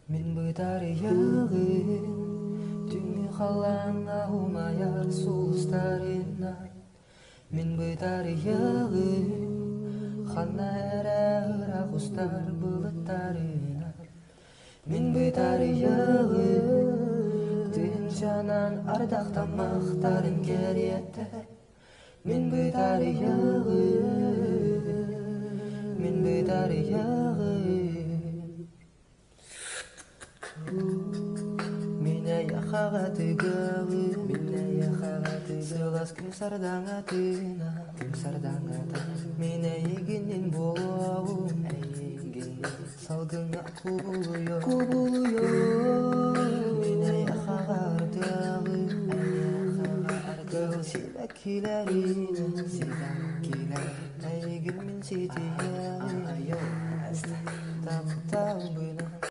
Мен бытары yığın Dünya halanga humayar sulustarına Мен бытары yığın Хана әрі құстар бұлыттарына Мен бытары yığın Дін жанан ардақтамақтарын керетті Мен бытары yığın Мен бытары yığın Меня яхага тыгалы, меня яхага тыгылас ким сардаңатына, Меня егенен болуым, салгыңа кубулуё, Меня яхага ардалы, кыл силак киләрина,